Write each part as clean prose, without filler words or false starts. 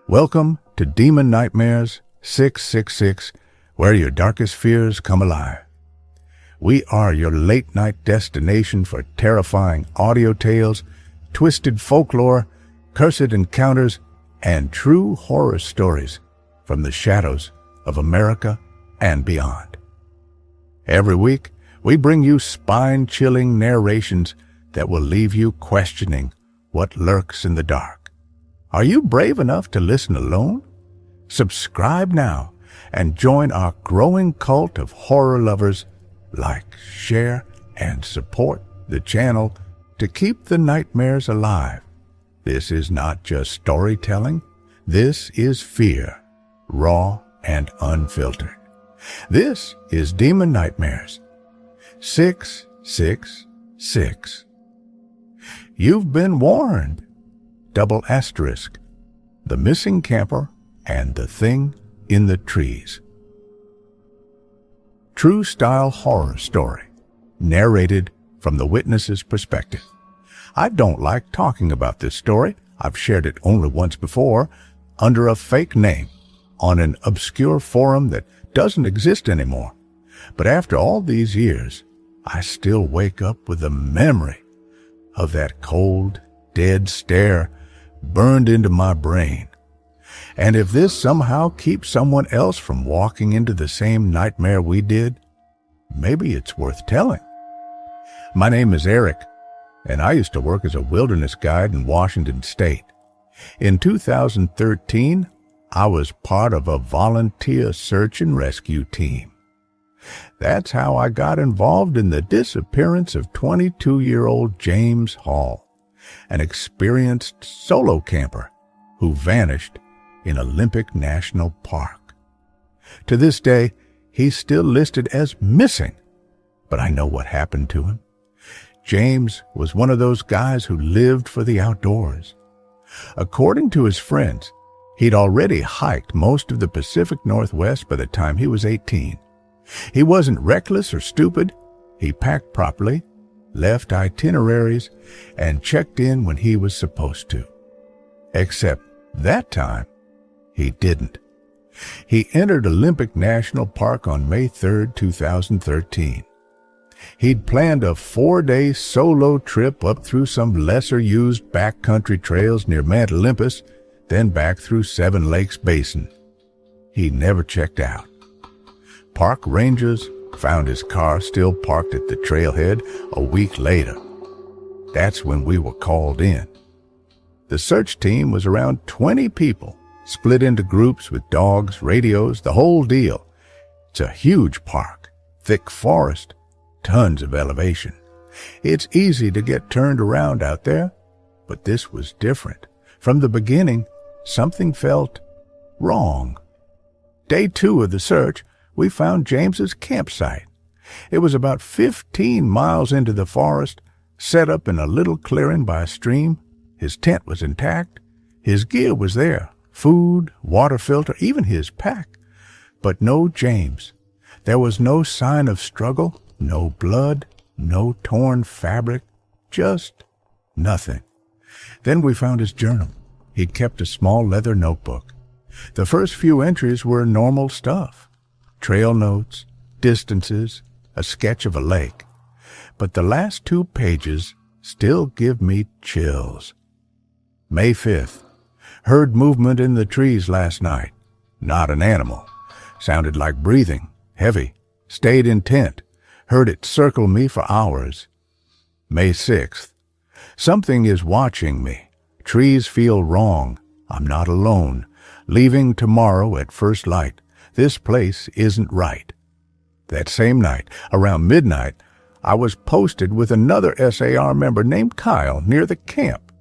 Welcome to Demon Nightmares 666, where your darkest fears come alive. We are your late-night destination for terrifying audio tales, twisted folklore, cursed encounters, and true horror stories from the shadows of America and beyond. Every week, we bring you spine-chilling narrations that will leave you questioning what lurks in the dark. Are you brave enough to listen alone? Subscribe now and join our growing cult of horror lovers. Like, share, and support the channel to keep the nightmares alive. This is not just storytelling. This is fear, raw and unfiltered. This is Demon Nightmares 666. You've been warned. Double asterisk. The missing camper and the thing in the trees. True style horror story, narrated from the witness's perspective. I don't like talking about this story. I've shared it only once before, under a fake name, on an obscure forum that doesn't exist anymore. But after all these years, I still wake up with the memory of that cold, dead stare burned into my brain. And if this somehow keeps someone else from walking into the same nightmare we did, maybe it's worth telling. My name is Eric, and I used to work as a wilderness guide in Washington State. In 2013, I was part of a volunteer search and rescue team. That's how I got involved in the disappearance of 22-year-old James Hall, an experienced solo camper who vanished in Olympic National Park. To this day, he's still listed as missing, but I know what happened to him. James was one of those guys who lived for the outdoors. According to his friends, he'd already hiked most of the Pacific Northwest by the time he was 18. He wasn't reckless or stupid. He packed properly, left itineraries, and checked in when he was supposed to. Except that time, he didn't. He entered Olympic National Park on May 3, 2013. He'd planned a 4-day solo trip up through some lesser-used backcountry trails near Mount Olympus, then back through Seven Lakes Basin. He never checked out. Park rangers found his car still parked at the trailhead a week later. That's when we were called in. The search team was around 20 people, split into groups with dogs, radios, the whole deal. It's a huge park, thick forest, tons of elevation. It's easy to get turned around out there, but this was different. From the beginning, something felt wrong. Day 2 of the search, we found James's campsite. It was about 15 miles into the forest, set up in a little clearing by a stream. His tent was intact. His gear was there, food, water filter, even his pack. But no James. There was no sign of struggle, no blood, no torn fabric, just nothing. Then we found his journal. He'd kept a small leather notebook. The first few entries were normal stuff. Trail notes, distances, a sketch of a lake. But the last 2 pages still give me chills. May 5th. Heard movement in the trees last night. Not an animal. Sounded like breathing, heavy. Stayed intent. Heard it circle me for hours. May 6th. Something is watching me. Trees feel wrong. I'm not alone. Leaving tomorrow at first light. This place isn't right. That same night, around midnight, I was posted with another SAR member named Kyle near the camp.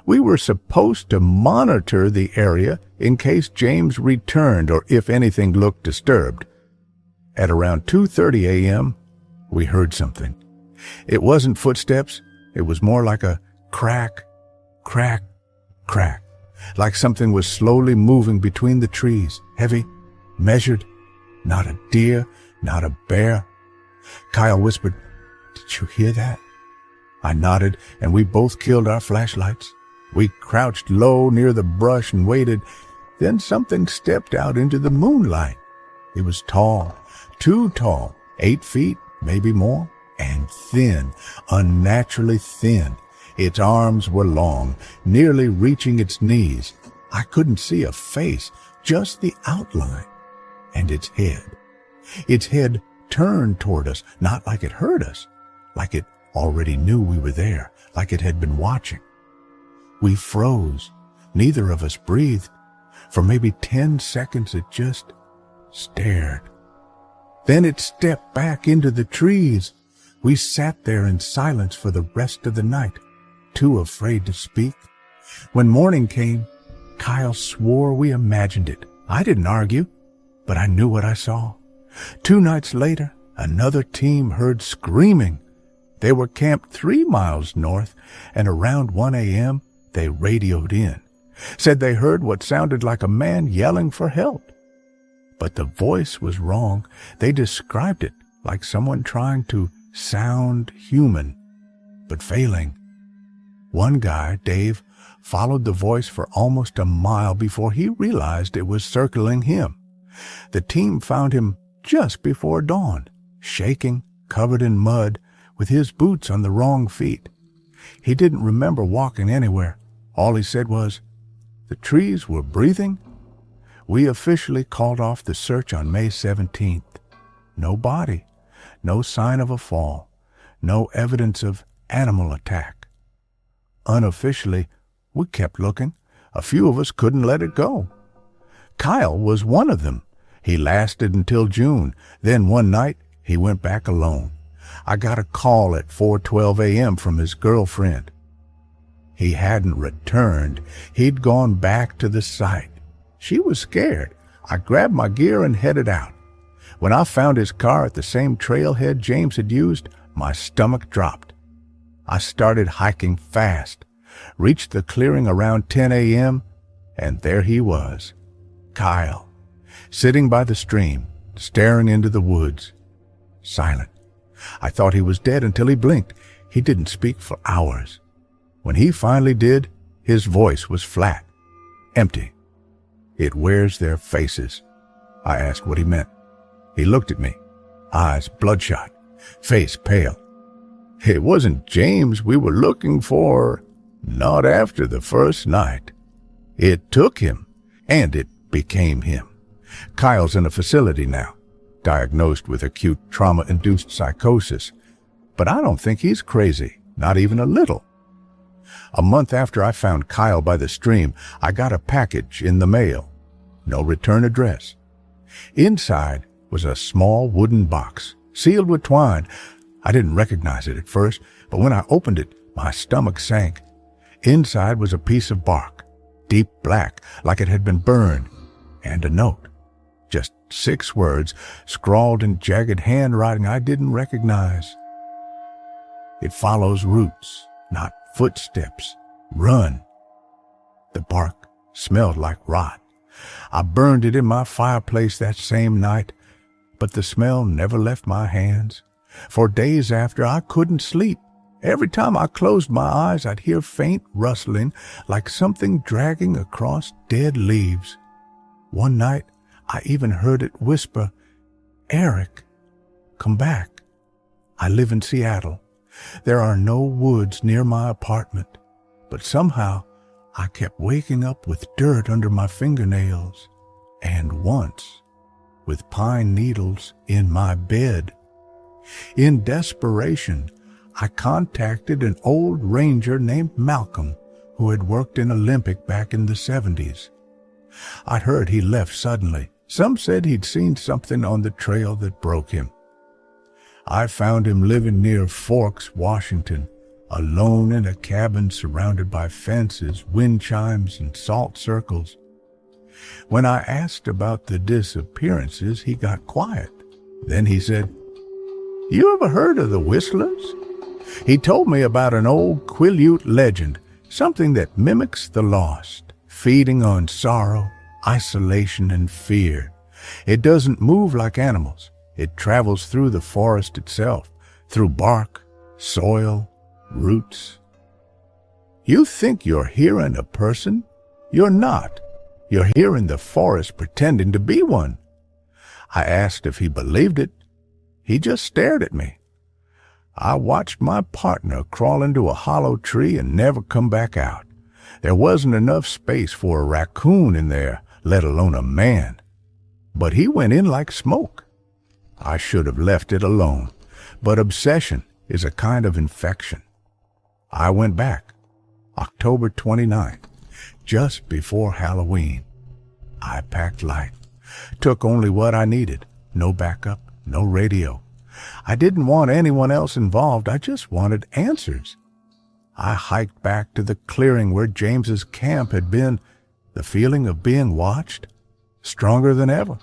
We were supposed to monitor the area in case James returned or if anything looked disturbed. At around 2:30 a.m., we heard something. It wasn't footsteps. It was more like a crack, crack, crack, like something was slowly moving between the trees, heavy, measured. Not a deer, not a bear. Kyle whispered, "Did you hear that?" I nodded, and we both killed our flashlights. We crouched low near the brush and waited. Then something stepped out into the moonlight. It was tall, too tall, 8 feet, maybe more, and thin, unnaturally thin. Its arms were long, nearly reaching its knees. I couldn't see a face, just the outline. And its head. Its head turned toward us, not like it heard us, like it already knew we were there, like it had been watching. We froze. Neither of us breathed. For maybe 10 seconds it just stared. Then it stepped back into the trees. We sat there in silence for the rest of the night, too afraid to speak. When morning came, Kyle swore we imagined it. I didn't argue, but I knew what I saw. 2 nights later, another team heard screaming. They were camped 3 miles north, and around 1 a.m., they radioed in. Said they heard what sounded like a man yelling for help. But the voice was wrong. They described it like someone trying to sound human, but failing. One guy, Dave, followed the voice for almost a mile before he realized it was circling him. The team found him just before dawn, shaking, covered in mud, with his boots on the wrong feet. He didn't remember walking anywhere. All he said was, "The trees were breathing." We officially called off the search on May 17th. No body, no sign of a fall, no evidence of animal attack. Unofficially, we kept looking. A few of us couldn't let it go. Kyle was one of them. He lasted until June. Then one night, he went back alone. I got a call at 4:12 a.m. from his girlfriend. He hadn't returned. He'd gone back to the site. She was scared. I grabbed my gear and headed out. When I found his car at the same trailhead James had used, my stomach dropped. I started hiking fast, reached the clearing around 10 a.m., and there he was, Kyle, sitting by the stream, staring into the woods, silent. I thought he was dead until he blinked. He didn't speak for hours. When he finally did, his voice was flat, empty. "It wears their faces." I asked what he meant. He looked at me, eyes bloodshot, face pale. "It wasn't James we were looking for, not after the first night. It took him, and it became him. Kyle's in a facility now, diagnosed with acute trauma-induced psychosis, but I don't think he's crazy, not even a little." A month after I found Kyle by the stream, I got a package in the mail. No return address. Inside was a small wooden box, sealed with twine. I didn't recognize it at first, but when I opened it, my stomach sank. Inside was a piece of bark, deep black, like it had been burned, and a note. Just 6 words, scrawled in jagged handwriting I didn't recognize. "It follows roots, not footsteps. Run." The bark smelled like rot. I burned it in my fireplace that same night, but the smell never left my hands. For days after, I couldn't sleep. Every time I closed my eyes, I'd hear faint rustling, like something dragging across dead leaves. One night, I even heard it whisper, "Eric, come back. I live in Seattle. There are no woods near my apartment, but somehow I kept waking up with dirt under my fingernails, and once with pine needles in my bed." In desperation, I contacted an old ranger named Malcolm who had worked in Olympic back in the 70s. I'd heard he left suddenly. Some said he'd seen something on the trail that broke him. I found him living near Forks, Washington, alone in a cabin surrounded by fences, wind chimes, and salt circles. When I asked about the disappearances, he got quiet. Then he said, "You ever heard of the Whistlers?" He told me about an old Quileute legend, something that mimics the lost, feeding on sorrow, isolation, and fear. It doesn't move like animals. It travels through the forest itself, through bark, soil, roots. You think you're hearing a person? You're not. You're hearing the forest pretending to be one. I asked if he believed it. He just stared at me. I watched my partner crawl into a hollow tree and never come back out. There wasn't enough space for a raccoon in there, let alone a man. But he went in like smoke. I should have left it alone, but obsession is a kind of infection. I went back, October 29th, just before Halloween. I packed light, took only what I needed, no backup, no radio. I didn't want anyone else involved, I just wanted answers. I hiked back to the clearing where James's camp had been, the feeling of being watched, stronger than ever.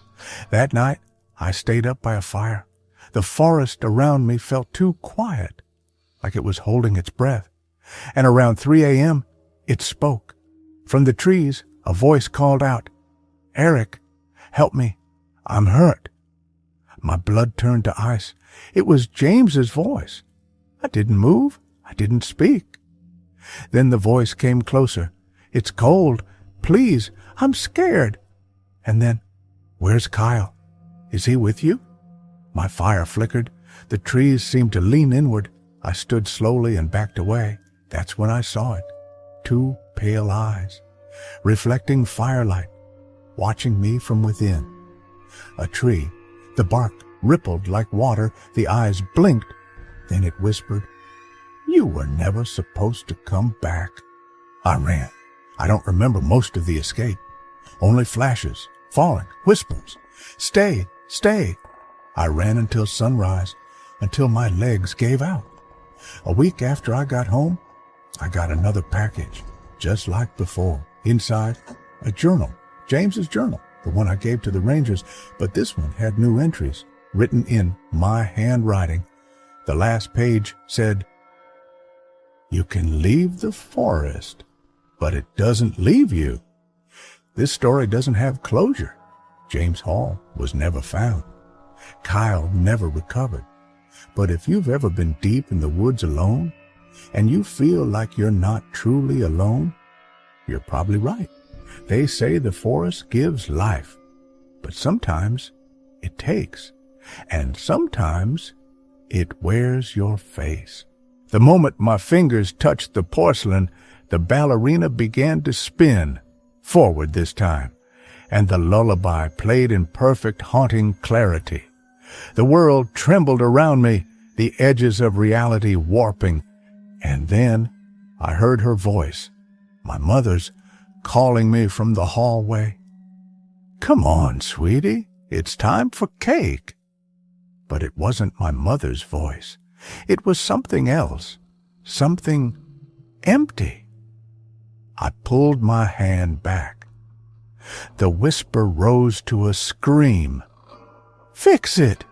That night, I stayed up by a fire. The forest around me felt too quiet, like it was holding its breath. And around 3 a.m., it spoke. From the trees, a voice called out, "Eric, help me. I'm hurt." My blood turned to ice. It was James's voice. I didn't move. I didn't speak. Then the voice came closer. "It's cold. Please, I'm scared." And then, "Where's Kyle? Is he with you?" My fire flickered. The trees seemed to lean inward. I stood slowly and backed away. That's when I saw it. 2 pale eyes, reflecting firelight, watching me from within. A tree. The bark rippled like water. The eyes blinked. Then it whispered, "You were never supposed to come back." I ran. I don't remember most of the escape. Only flashes, falling, whispers. "Stay, stay." I ran until sunrise, until my legs gave out. A week after I got home, I got another package, just like before. Inside, a journal, James's journal, the one I gave to the Rangers, but this one had new entries, written in my handwriting. The last page said, "You can leave the forest, but it doesn't leave you." This story doesn't have closure. James Hall was never found. Kyle never recovered. But if you've ever been deep in the woods alone, and you feel like you're not truly alone, you're probably right. They say the forest gives life, but sometimes it takes, and sometimes it wears your face. The moment my fingers touched the porcelain, the ballerina began to spin, forward this time, and the lullaby played in perfect haunting clarity. The world trembled around me, the edges of reality warping, and then I heard her voice, my mother's, calling me from the hallway. "Come on, sweetie, it's time for cake." But it wasn't my mother's voice. It was something else, something empty. I pulled my hand back. The whisper rose to a scream. "Fix it!